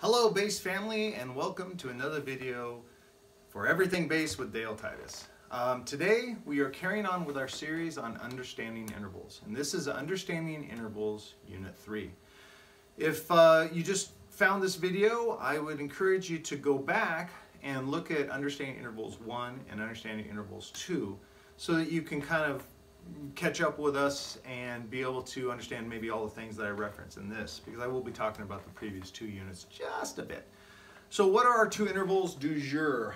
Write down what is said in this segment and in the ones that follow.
Hello bass family, and welcome to another video for Everything Bass with Dale Titus. Today we are carrying on with our series on understanding intervals, and this is Understanding Intervals Unit 3. If you just found this video, I would encourage you to go back and look at Understanding Intervals 1 and Understanding Intervals 2 so that you can kind of catch up with us and be able to understand maybe all the things that I reference in this, because I will be talking about the previous two units just a bit. So what are our two intervals du jour?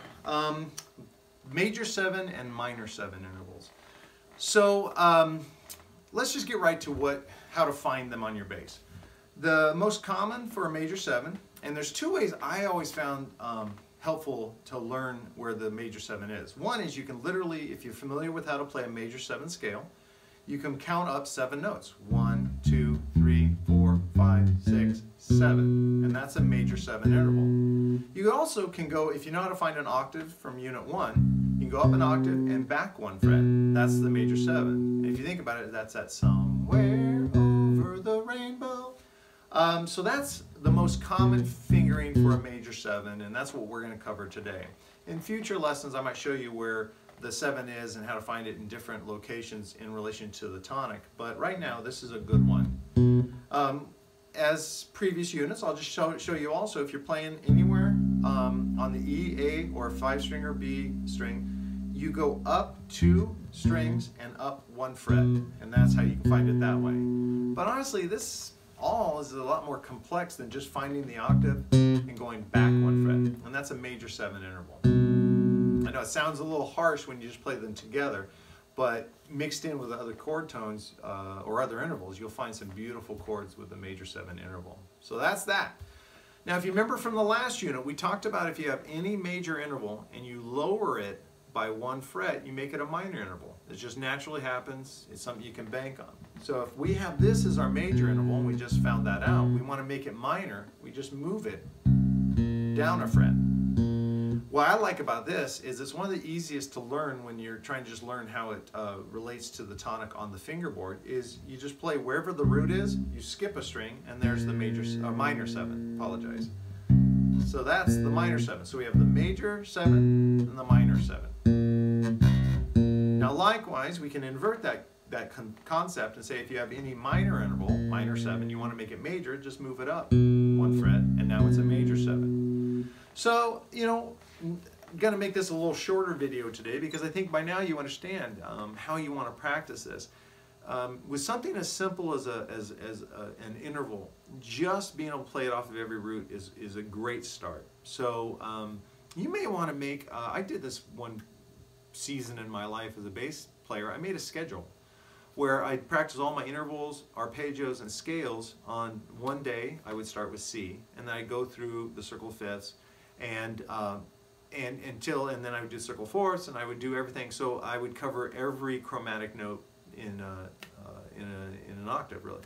Major 7 and minor 7 intervals. So let's just get right to how to find them on your bass. The most common for a major 7, and there's two ways I always found helpful to learn where the major 7 is. One is you can literally, if you're familiar with how to play a major 7 scale, you can count up 7 notes. 1, 2, 3, 4, 5, 6, 7. And that's a major 7 interval. You also can go, if you know how to find an octave from Unit 1, you can go up an octave and back 1 fret. That's the major 7. And if you think about it, that's that somewhere over the rainbow. So that's the most common fingering for a major 7, and that's what we're going to cover today. In future lessons, I might show you where the 7 is and how to find it in different locations in relation to the tonic, but right now this is a good one. As previous units, I'll just show you also, if you're playing anywhere on the E, A, or 5-string or B string, you go up 2 strings and up 1 fret, and that's how you can find it that way. But honestly, this all is a lot more complex than just finding the octave and going back 1 fret, and that's a major 7 interval. I know it sounds a little harsh when you just play them together, but mixed in with other chord tones or other intervals, you'll find some beautiful chords with the major 7 interval. So that's that. Now, if you remember from the last unit, we talked about if you have any major interval and you lower it by 1 fret, you make it a minor interval. It just naturally happens. It's something you can bank on. So if we have this as our major interval, and we just found that out, we want to make it minor, we just move it down a fret. What I like about this is it's one of the easiest to learn when you're trying to just learn how it relates to the tonic on the fingerboard. Is you just play wherever the root is, you skip a string, and there's the minor 7. Apologize. So that's the minor 7. So we have the major 7 and the minor 7. Now likewise, we can invert that concept and say if you have any minor interval, minor 7, you want to make it major, just move it up 1 fret, and now it's a major 7. So, you know, I'm going to make this a little shorter video today because I think by now you understand how you want to practice this. With something as simple as an interval, just being able to play it off of every root is a great start. So you may want to make, I did this one season in my life as a bass player. I made a schedule where I'd practice all my intervals, arpeggios, and scales on one day. I would start with C, and then I'd go through the circle fifths, and then I would do circle fourths, and I would do everything. So I would cover every chromatic note in an octave, really.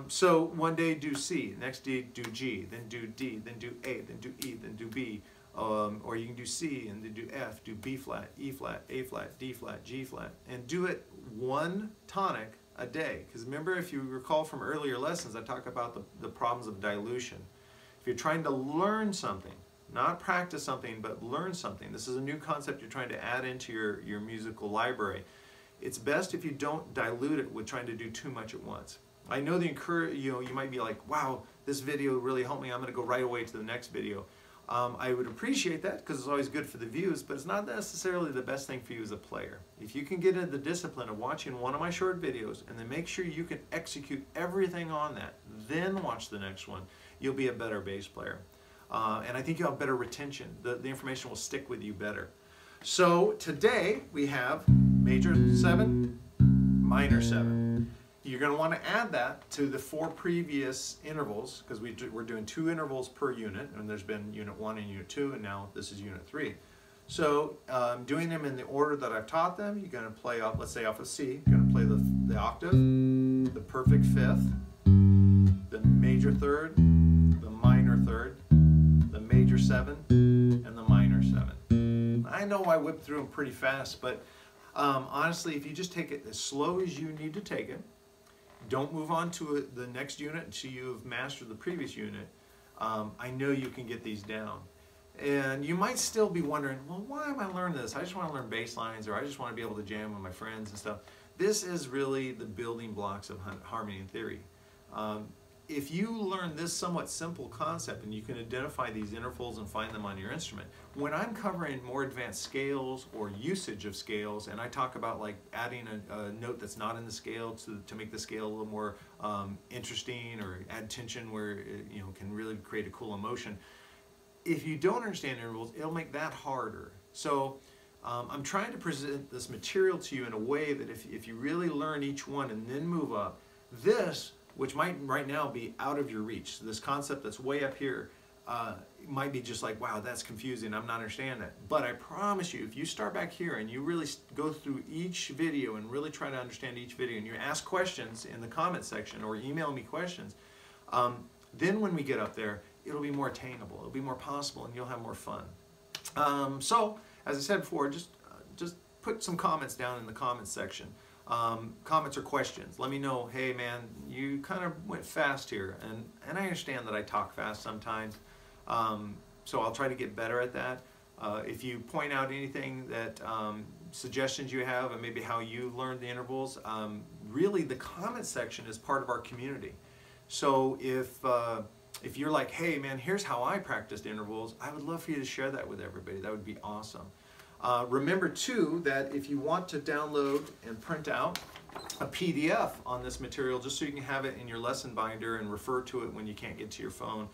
So one day do C, next day do G, then do D, then do A, then do E, then do B. Or you can do C and then do F, do B flat, E flat, A flat, D flat, G flat, and do it 1 tonic a day. Because remember, if you recall from earlier lessons, I talk about the problems of dilution. If you're trying to learn something, not practice something, but learn something, this is a new concept you're trying to add into your musical library. It's best if you don't dilute it with trying to do too much at once. I know you might be like, wow, this video really helped me, I'm going to go right away to the next video. I would appreciate that because it's always good for the views, but it's not necessarily the best thing for you as a player. If you can get into the discipline of watching one of my short videos and then make sure you can execute everything on that, then watch the next one, you'll be a better bass player. And I think you'll have better retention. The information will stick with you better. So today we have major 7, minor 7. You're going to want to add that to the 4 previous intervals, because we're doing 2 intervals per unit, and there's been Unit 1 and Unit 2, and now this is Unit 3. So doing them in the order that I've taught them, you're going to play off, let's say off of C, you're going to play the octave, the perfect 5th, the major 3rd, the minor 3rd, the major 7, and the minor 7. I know I whipped through them pretty fast, but honestly, if you just take it as slow as you need to take it, don't move on to the next unit until you've mastered the previous unit. I know you can get these down. And you might still be wondering, well, why am I learning this? I just want to learn bass lines, or I just want to be able to jam with my friends and stuff. This is really the building blocks of harmony and theory. If you learn this somewhat simple concept and you can identify these intervals and find them on your instrument, when I'm covering more advanced scales or usage of scales, and I talk about like adding a note that's not in the scale to make the scale a little more interesting, or add tension where it, can really create a cool emotion. If you don't understand intervals, it'll make that harder. So I'm trying to present this material to you in a way that if you really learn each one and then move up, this, which might right now be out of your reach, this concept that's way up here, might be just like, wow, that's confusing, I'm not understanding that. But I promise you, if you start back here and you really go through each video and really try to understand each video, and you ask questions in the comment section or email me questions, then when we get up there, it'll be more attainable, it'll be more possible, and you'll have more fun. So, as I said before, just put some comments down in the comments section. Comments or questions. Let me know, hey man, you kind of went fast here, and I understand that I talk fast sometimes, so I'll try to get better at that. If you point out anything that suggestions you have, and maybe how you learned the intervals, really the comment section is part of our community. So if you're like, hey man, here's how I practiced intervals, I would love for you to share that with everybody. That would be awesome. Remember too that if you want to download and print out a PDF on this material, just so you can have it in your lesson binder and refer to it when you can't get to your phone,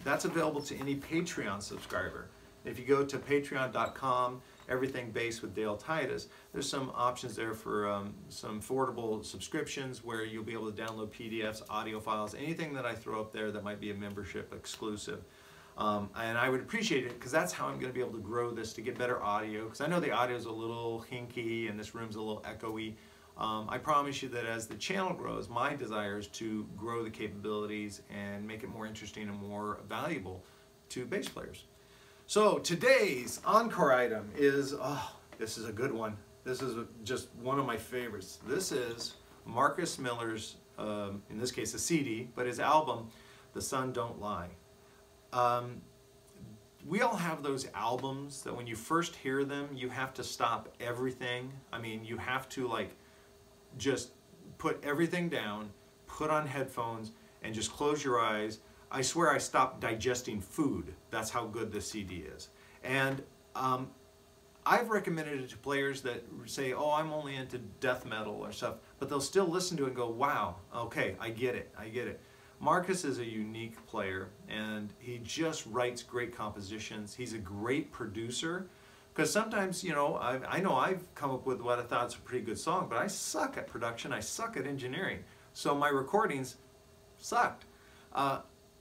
that's available to any Patreon subscriber. If you go to patreon.com, Everything Bass with Dale Titus, there's some options there for some affordable subscriptions where you'll be able to download PDFs, audio files, anything that I throw up there that might be a membership exclusive. And I would appreciate it, because that's how I'm going to be able to grow this to get better audio, because I know the audio is a little hinky and this room's a little echoey. I promise you that as the channel grows, my desire is to grow the capabilities and make it more interesting and more valuable to bass players. So today's Encore item is, this is a good one. This is just one of my favorites. This is Marcus Miller's, in this case a CD, but his album, The Sun Don't Lie. We all have those albums that when you first hear them, you have to stop everything. I mean, you have to like just put everything down, put on headphones, and just close your eyes. I swear I stopped digesting food. That's how good this CD is. And I've recommended it to players that say, oh, I'm only into death metal or stuff, but they'll still listen to it and go, wow, okay, I get it, I get it. Marcus is a unique player, and he just writes great compositions. He's a great producer, because sometimes, I know I've come up with what I thought is a pretty good song, but I suck at production, I suck at engineering, so my recordings sucked.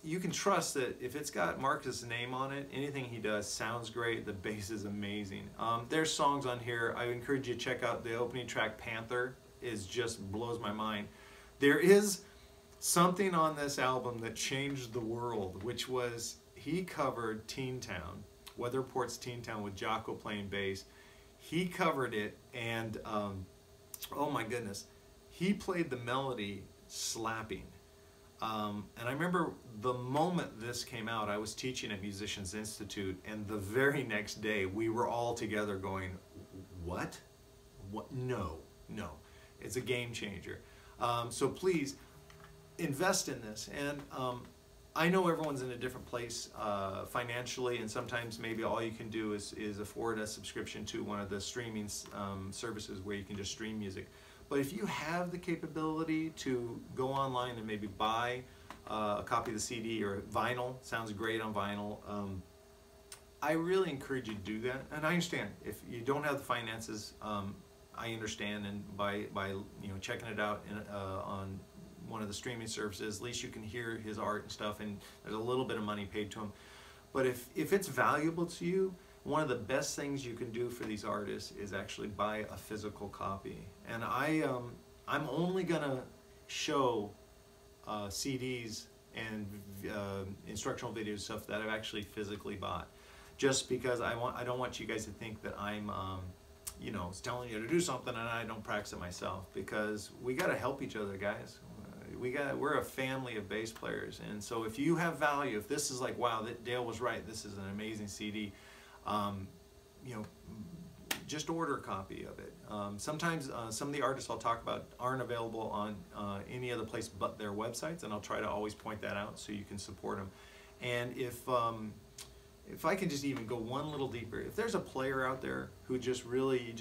You can trust that if it's got Marcus' name on it, anything he does sounds great, the bass is amazing. There's songs on here, I encourage you to check out the opening track, Panther, just blows my mind. There is something on this album that changed the world, which was he covered Teen Town, Weather Report's Teen Town with Jocko playing bass. He covered it, and oh my goodness, he played the melody slapping. And I remember the moment this came out, I was teaching at Musicians Institute, and the very next day we were all together going, what? What? No, no. It's a game changer. So please, invest in this. And I know everyone's in a different place financially, and sometimes maybe all you can do is afford a subscription to one of the streaming services where you can just stream music. But if you have the capability to go online and maybe buy a copy of the CD or vinyl, sounds great on vinyl, I really encourage you to do that. And I understand if you don't have the finances, I understand, and by checking it out on one of the streaming services, at least you can hear his art and stuff, and there's a little bit of money paid to him. But if it's valuable to you, one of the best things you can do for these artists is actually buy a physical copy. And I'm only gonna show CDs and instructional videos, stuff that I've actually physically bought, just because I don't want you guys to think that I'm telling you to do something and I don't practice it myself, because we got to help each other, guys. we're a family of bass players, and so if you have value, if this is like, wow, that Dale was right, this is an amazing CD, you know, just order a copy of it. Sometimes some of the artists I'll talk about aren't available on any other place but their websites, and I'll try to always point that out so you can support them. And if I can just even go one little deeper, if there's a player out there who just really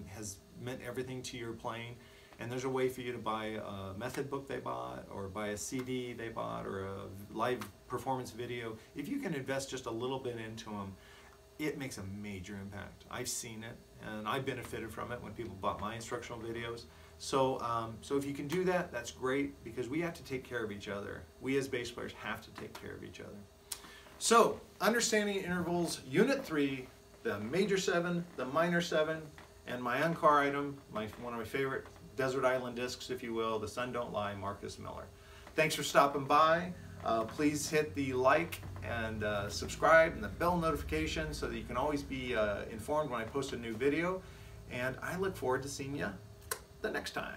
has meant everything to your playing, and there's a way for you to buy a method book they bought, or buy a CD they bought, or a live performance video, if you can invest just a little bit into them, it makes a major impact. I've seen it, and I benefited from it when people bought my instructional videos. So, so if you can do that, that's great, because we have to take care of each other. We as bass players have to take care of each other. So, understanding intervals, Unit 3, the major 7, the minor 7, and my Encore item, one of my favorite desert island discs, if you will, The Sun Don't Lie, Marcus Miller. Thanks for stopping by. Please hit the like and subscribe and the bell notification so that you can always be informed when I post a new video. And I look forward to seeing you the next time.